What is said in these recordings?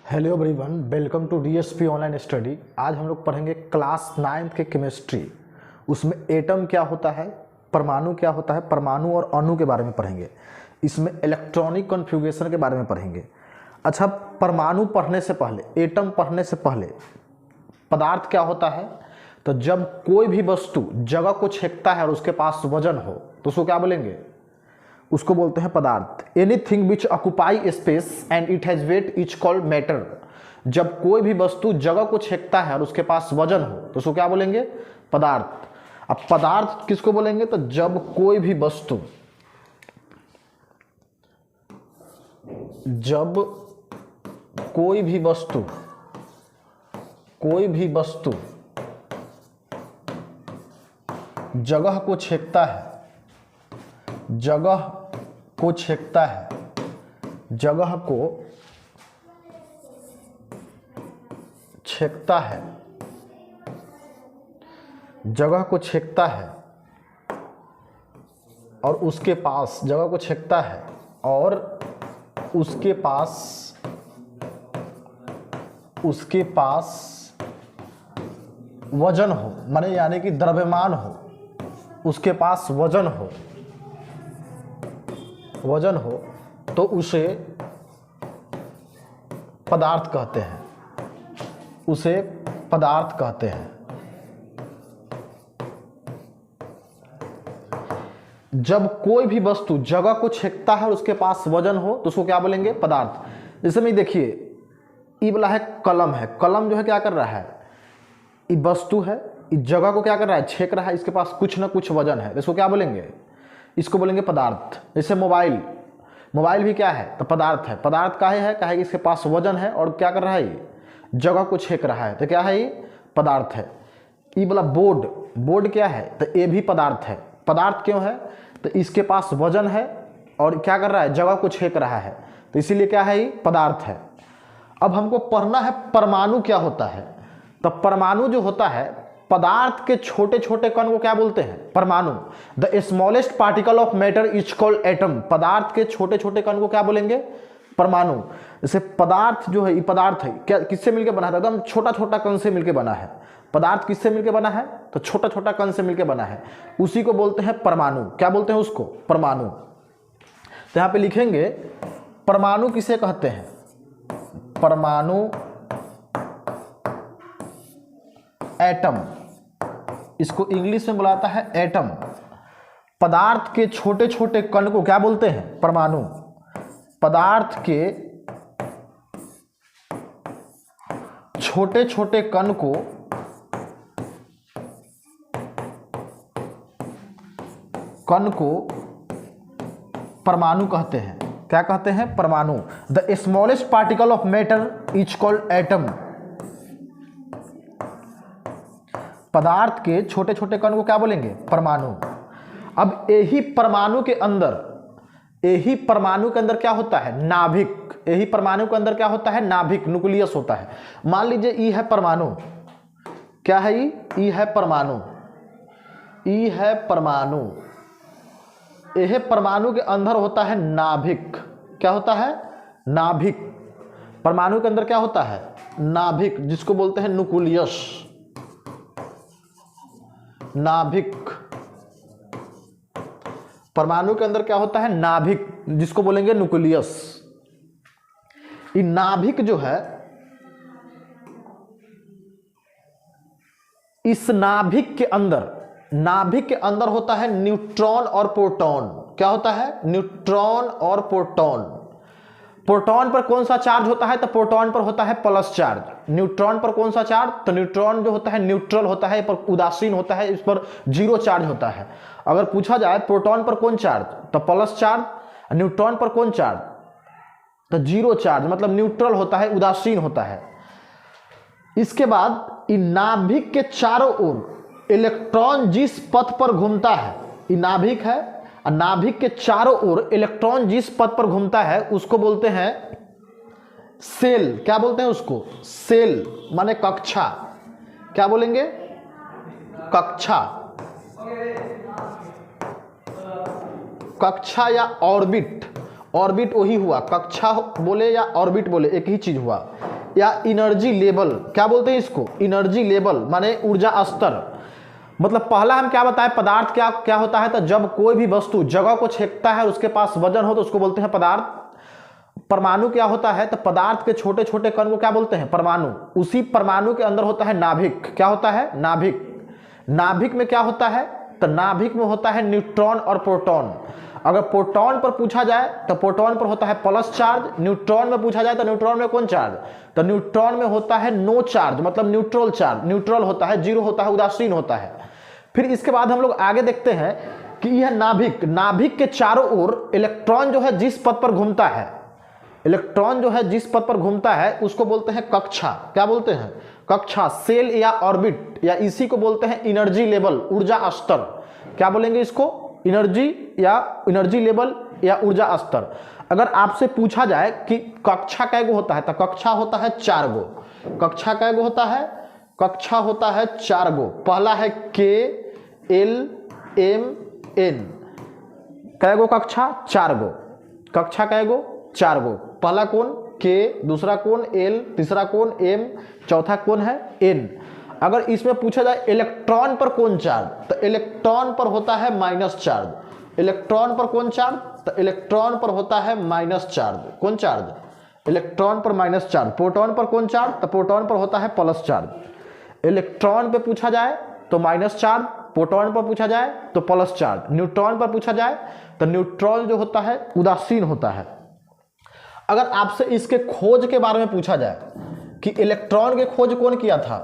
Hello everyone, welcome to DSP online study. आज हम लोग पढ़ेंगे क्लास 9 के केमिस्ट्री। उसमें एटम क्या होता है, परमाणु क्या होता है, परमाणु और अणु के बारे में पढ़ेंगे। इसमें इलेक्ट्रॉनिक कॉन्फ़िगरेशन के बारे में पढ़ेंगे। अच्छा, परमाणु पढ़ने से पहले, एटम पढ़ने से पहले पदार्थ क्या होता है, तो जब कोई भी वस्तु जगह को छेकता है और उसके पास वजन हो तो उसको क्या बोलेंगे, उसको बोलते हैं पदार्थ। Anything which occupy space and it has weight is called matter. जब कोई भी वस्तु जगह को छेकता है और उसके पास वजन हो तो उसको क्या बोलेंगे, पदार्थ। अब पदार्थ किसको बोलेंगे, तो जब कोई भी वस्तु जगह को छेकता है, जगह को छेकता है, जगह को छेकता है, जगह को छेकता है और उसके पास, जगह को छेकता है और उसके पास वजन हो, माने यानी कि द्रव्यमान हो, उसके पास वजन हो तो उसे पदार्थ कहते हैं, उसे पदार्थ कहते हैं। जब कोई भी वस्तु जगह को छेकता है और उसके पास वजन हो तो उसको क्या बोलेंगे, पदार्थ। जैसे में देखिए, ये वाला है कलम, है कलम जो है क्या कर रहा है, ये वस्तु है, इस जगह को क्या कर रहा है, छेक रहा है, इसके पास कुछ ना कुछ वजन है, इसको क्या बोलेंगे, इसको बोलेंगे पदार्थ। जैसे मोबाइल भी क्या है, तो पदार्थ है। पदार्थ काहे है, काहे कि इसके पास वजन है और क्या कर रहा है, ये जगह को छेक रहा है, तो क्या है, ये पदार्थ है। ये वाला बोर्ड क्या है, तो ये भी पदार्थ है। पदार्थ क्यों है, तो इसके पास वजन है और क्या कर रहा है, जगह को छेक रहा है, तो इसीलिए क्या है, ये पदार्थ है। अब हमको पढ़ना है परमाणु क्या होता है। तो परमाणु जो होता है, पदार्थ के छोटे छोटे कण को क्या बोलते हैं, परमाणु। The smallest particle of matter is called atom. पदार्थ के छोटे छोटे कण को क्या बोलेंगे, परमाणु। जैसे पदार्थ जो है, ये पदार्थ है, क्या किससे मिलकर बना था, एकदम छोटा छोटा कण से मिलकर बना है। पदार्थ किससे मिलकर बना है, तो छोटा छोटा कण से मिलकर बना है, उसी को बोलते हैं परमाणु। क्या बोलते हैं उसको, परमाणु। तो यहां पे लिखेंगे परमाणु किसे कहते हैं, परमाणु एटम, इसको इंग्लिश में बुलाता है एटम। पदार्थ के छोटे छोटे कण को क्या बोलते हैं, परमाणु। पदार्थ के छोटे छोटे कण को परमाणु कहते हैं। क्या कहते हैं, परमाणु। The smallest particle of matter is called atom. पदार्थ के छोटे छोटे कण को क्या बोलेंगे, परमाणु। अब यही परमाणु के अंदर क्या होता है, नाभिक। यही परमाणु के अंदर क्या होता है, नाभिक, न्यूक्लियस होता है। मान लीजिए ई है परमाणु, क्या है, ई है परमाणु, ई है परमाणु। यह परमाणु के अंदर होता है नाभिक। क्या होता है, नाभिक। परमाणु के अंदर क्या होता है, नाभिक, जिसको बोलते हैं न्यूक्लियस, नाभिक। परमाणु के अंदर क्या होता है, नाभिक, जिसको बोलेंगे न्यूक्लियस। ये नाभिक जो है, इस नाभिक के अंदर होता है न्यूट्रॉन और प्रोटॉन। क्या होता है, न्यूट्रॉन और प्रोटॉन। प्रोटॉन पर कौन सा चार्ज होता है, तो प्रोटॉन पर होता है प्लस चार्ज। न्यूट्रॉन पर कौन सा चार्ज, तो न्यूट्रॉन जो होता है न्यूट्रल होता है, पर उदासीन होता है, इस पर जीरो चार्ज होता है। अगर पूछा जाए प्रोटॉन पर कौन चार्ज, तो प्लस चार्ज। न्यूट्रॉन पर कौन चार्ज, तो जीरो चार्ज, मतलब न्यूट्रल होता है, उदासीन होता है। इसके बाद इन नाभिक के चारों ओर इलेक्ट्रॉन जिस पथ पर घूमता है, ये नाभिक है, और नाभिक के चारों ओर इलेक्ट्रॉन जिस पथ पर घूमता है उसको बोलते हैं सेल। क्या बोलते हैं उसको, सेल, माने कक्षा। क्या बोलेंगे, कक्षा। कक्षा या ऑर्बिट, ऑर्बिट वही हुआ, कक्षा बोले या ऑर्बिट बोले एक ही चीज हुआ। या एनर्जी लेवल, क्या बोलते हैं इसको, एनर्जी लेवल माने ऊर्जा स्तर। मतलब पहला हम क्या बताएं, पदार्थ क्या क्या होता है, तो जब कोई भी वस्तु जगह को छेकता है और उसके पास वजन हो तो उसको बोलते हैं पदार्थ। परमाणु क्या होता है, तो पदार्थ के छोटे छोटे कण को क्या बोलते हैं, परमाणु। उसी परमाणु के अंदर होता है नाभिक, क्या होता है, नाभिक। नाभिक में क्या होता है, तो नाभिक में होता है न्यूट्रॉन और प्रोटॉन। अगर प्रोटॉन पर पूछा जाए तो प्रोटॉन पर होता है प्लस चार्ज, न्यूट्रॉन में पूछा जाए तो न्यूट्रॉन में कौन चार्ज, तो न्यूट्रॉन में होता है नो चार्ज, मतलब न्यूट्रल चार्ज, न्यूट्रल होता है, जीरो होता है, उदासीन होता है। फिर इसके बाद हम लोग आगे देखते हैं कि यह नाभिक, नाभिक के चारों ओर इलेक्ट्रॉन जो है जिस पथ पर घूमता है, इलेक्ट्रॉन जो है जिस पथ पर घूमता है उसको बोलते हैं कक्षा, क्या बोलते हैं, कक्षा, सेल या ऑर्बिट, या इसी को बोलते हैं एनर्जी लेवल, ऊर्जा स्तर। क्या बोलेंगे इसको, एनर्जी या एनर्जी लेवल या ऊर्जा स्तर। अगर आपसे पूछा जाए कि कक्षा कैगो होता है, तो कक्षा होता है 4 गो। कक्षा कैगो होता है, कक्षा होता है 4 गो। पहला है के, एल, एम, एन। कैगो कक्षा, 4 गो। कक्षा कैगो, 4 गो। पहला कौन, के, दूसरा कौन, एल, तीसरा कौन, एम, चौथा कौन है, एन। अगर इसमें पूछा जाए इलेक्ट्रॉन पर कौन चार्ज, तो इलेक्ट्रॉन पर होता है माइनस चार्ज। इलेक्ट्रॉन पर कौन चार्ज, तो इलेक्ट्रॉन पर होता है माइनस चार्ज। कौन चार्ज, इलेक्ट्रॉन पर माइनस चार्ज। प्रोटॉन पर कौन चार्ज, तो प्रोटॉन पर होता है प्लस चार्ज। इलेक्ट्रॉन पे पूछा जाए तो माइनस चार्ज, प्रोटॉन पर पूछा जाए तो प्लस चार्ज, न्यूट्रॉन पर पूछा जाए तो न्यूट्रॉन जो होता है उदासीन होता है। अगर आपसे इसके खोज के बारे में पूछा जाए कि इलेक्ट्रॉन के खोज कौन किया था,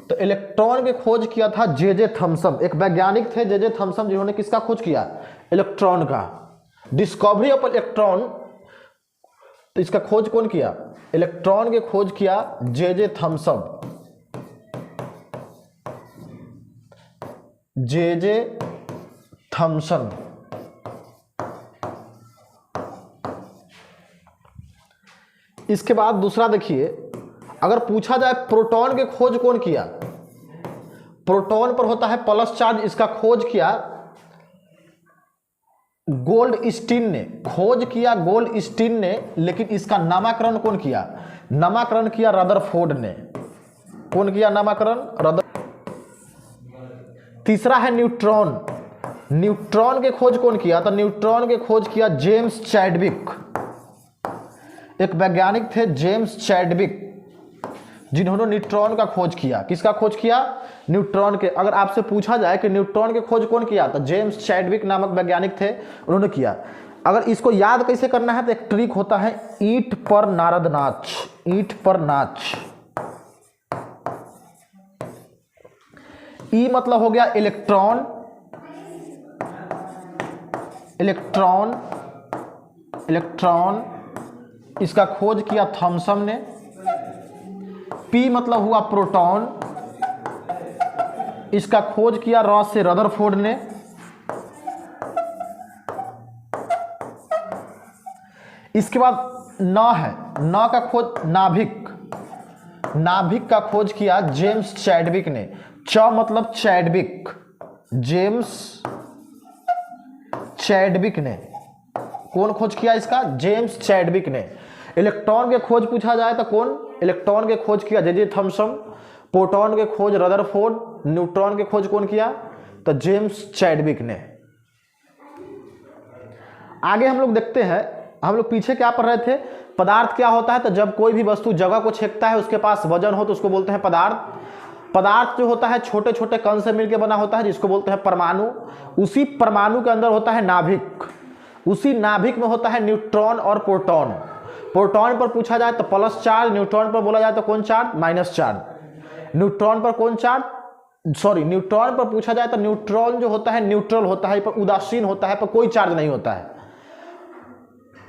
तो इलेक्ट्रॉन के खोज किया था जे थॉमसन। एक वैज्ञानिक थे जे थॉमसन, जिन्होंने किसका खोज किया, इलेक्ट्रॉन का। डिस्कवरी ऑफ इलेक्ट्रॉन, तो इसका खोज कौन किया, इलेक्ट्रॉन के खोज किया जे थॉमसन। J Thomson. इसके बाद दूसरा देखिए, अगर पूछा जाए प्रोटॉन के खोज कौन किया, प्रोटॉन पर होता है प्लस चार्ज, इसका खोज किया गोल्डस्टीन ने, खोज किया गोल्डस्टीन ने, लेकिन इसका नामकरण कौन किया, नामकरण किया रदरफोर्ड ने। कौन किया नामकरण, रदर। तीसरा है न्यूट्रॉन। न्यूट्रॉन के खोज कौन किया, तो न्यूट्रॉन के खोज किया जेम्स चैडविक। एक वैज्ञानिक थे जेम्स चैडविक, जिन्होंने न्यूट्रॉन का खोज किया। किसका खोज किया, न्यूट्रॉन के। अगर आपसे पूछा जाए कि न्यूट्रॉन के खोज कौन किया, तो जेम्स चैडविक नामक वैज्ञानिक थे, उन्होंने किया। अगर इसको याद कैसे करना है, तो एक ट्रिक होता है, ईंट पर नारद नाच। ईंट पर नाच। ई मतलब हो गया इलेक्ट्रॉन, इलेक्ट्रॉन, इलेक्ट्रॉन, इसका खोज किया थॉमसन ने। पी मतलब हुआ प्रोटॉन, इसका खोज किया रॉस से रदरफोर्ड ने। इसके बाद न है, न का खोज नाभिक, नाभिक का खोज किया जेम्स चैडविक ने। च मतलब चैडविक, जेम्स चैडविक ने। कौन खोज किया इसका, जेम्स चैडविक ने। इलेक्ट्रॉन के खोज पूछा जाए तो कौन, इलेक्ट्रॉन के खोज किया जे थॉमसन। प्रोटॉन के खोज रदरफोर्ड। न्यूट्रॉन के खोज कौन किया, तो जेम्स चैडविक ने। आगे हम लोग देखते हैं, हम लोग पीछे क्या पढ़ रहे थे, पदार्थ क्या होता है, तो जब कोई भी वस्तु जगह को छेकता है, उसके पास वजन हो तो उसको बोलते हैं पदार्थ। पदार्थ जो होता है छोटे छोटे कण से मिलकर बना होता है, जिसको बोलते हैं परमाणु। उसी परमाणु के अंदर होता है नाभिक, उसी नाभिक में होता है न्यूट्रॉन और प्रोटॉन। प्रोटॉन पर पूछा जाए तो प्लस चार्ज, न्यूट्रॉन पर बोला जाए तो कौन चार्ज, माइनस चार्ज। न्यूट्रॉन पर कौन चार्ज, सॉरी, न्यूट्रॉन पर पूछा जाए तो न्यूट्रॉन जो होता है न्यूट्रल होता है, पर उदासीन होता है, पर कोई चार्ज नहीं होता है।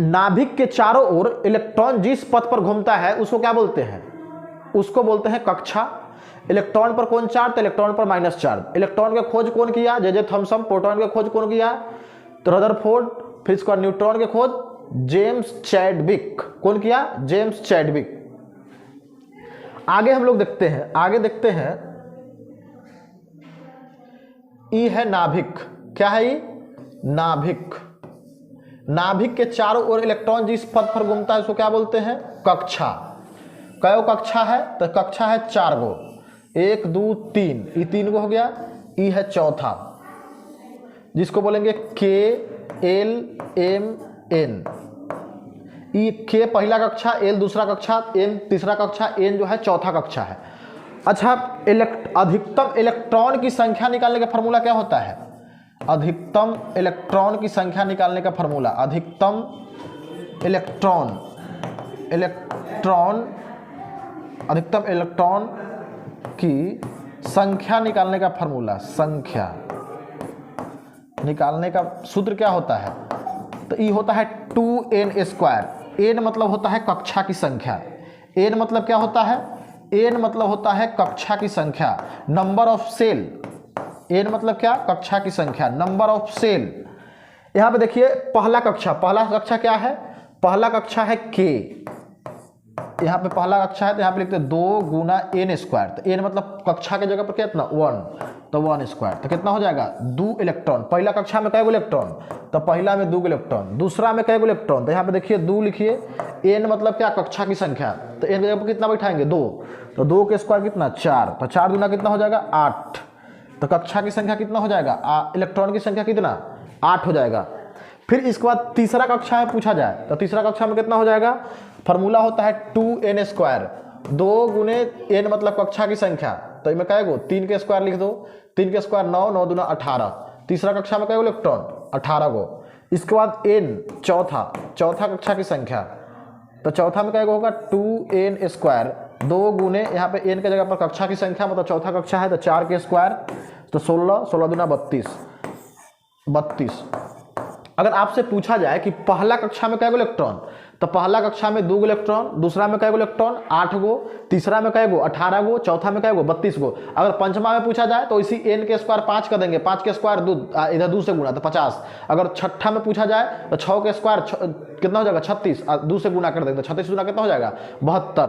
नाभिक के चारों ओर इलेक्ट्रॉन जिस पथ पर घूमता है उसको क्या बोलते हैं, उसको बोलते हैं कक्षा। इलेक्ट्रॉन पर कौन चार्ज, तो इलेक्ट्रॉन पर माइनस चार्ज। इलेक्ट्रॉन के खोज कौन किया, जे थॉमसन। प्रोटॉन के खोज कौन किया, तो रदरफोर्ड। फिर इसका न्यूट्रॉन के खोज जेम्स चैडविक। कौन किया, जेम्स चैडविक। आगे हम लोग देखते हैं, आगे देखते हैं, ई है नाभिक। क्या है ई, नाभिक। नाभिक के चारों ओर इलेक्ट्रॉन जिस पथ पर घूमता है उसको क्या बोलते हैं, कक्षा। कयो कक्षा है, तो कक्षा है 4 गो, 1 2 3, ये 3 गो हो गया। ई है चौथा, जिसको बोलेंगे के एल एम एन। ई के पहला कक्षा, एल दूसरा कक्षा, एम तीसरा कक्षा, एन जो है चौथा कक्षा है। अच्छा, अधिकतम इलेक्ट्रॉन की संख्या निकालने का फॉर्मूला क्या होता है? अधिकतम इलेक्ट्रॉन की संख्या निकालने का फॉर्मूला, अधिकतम इलेक्ट्रॉन अधिकतम इलेक्ट्रॉन की संख्या निकालने का फॉर्मूला, संख्या निकालने का सूत्र क्या होता है? तो ये होता है 2n²। n मतलब होता है कक्षा की संख्या। n मतलब क्या होता है? n मतलब होता है कक्षा की संख्या, नंबर ऑफ सेल। n मतलब क्या? कक्षा की संख्या, नंबर ऑफ सेल। यहां पे देखिए पहला कक्षा क्या है? पहला कक्षा है k। यहाँ पे पहला कक्षा है तो यहाँ पे लिखते हैं 2 गुना n²। तो n मतलब कक्षा के जगह पर कितना? 1, तो 1²। तो कितना हो जाएगा? 2 इलेक्ट्रॉन। पहला कक्षा में कैगो इलेक्ट्रॉन? तो पहला में 2 इलेक्ट्रॉन। दूसरा में कैगो इलेक्ट्रॉन? तो यहाँ पे देखिए 2 लिखिए। n मतलब क्या? कक्षा की संख्या। तो n के जगह पर कितना बैठाएंगे? 2। तो 2 के स्क्वायर कितना? 4। तो 4 गुना कितना हो जाएगा? 8। तो कक्षा की संख्या कितना हो जाएगा? इलेक्ट्रॉन की संख्या कितना? 8 हो जाएगा। फिर इसके बाद तीसरा कक्षा में पूछा जाए तो तीसरा कक्षा में कितना हो जाएगा? फॉर्मूला होता है 2n²। 2 गुने n मतलब कक्षा की संख्या, तो इसमें कहेगो 3 के स्क्वायर लिख दो। 3 के स्क्वायर 9, 9 दूना 18। तीसरा कक्षा में कहेगो इलेक्ट्रॉन? 18 गो। इसके बाद n चौथा कक्षा की संख्या, तो चौथा में कहेगो होगा 2n²। 2 गुने यहाँ पे n के जगह पर कक्षा की संख्या मतलब चौथा कक्षा है तो 4 के स्क्वायर, तो 16, 16 दूना 32। अगर आपसे पूछा जाए कि पहला कक्षा में कैगो इलेक्ट्रॉन, तो पहला कक्षा में 2 इलेक्ट्रॉन, दूसरा में कैगो इलेक्ट्रॉन? 8 गो, तीसरा में कैगो? 18 गो, चौथा में कैगो? 32 गो। अगर पंचमा में पूछा जाए तो इसी n के स्क्वायर 5 कर देंगे, 5 के स्क्वायर 2, इधर 2 से गुना तो 50। अगर छठा में पूछा जाए तो 6 के स्क्वायर कितना हो जाएगा? 36, 2 से गुना कर देंगे तो 36 गुना कितना हो जाएगा? 72।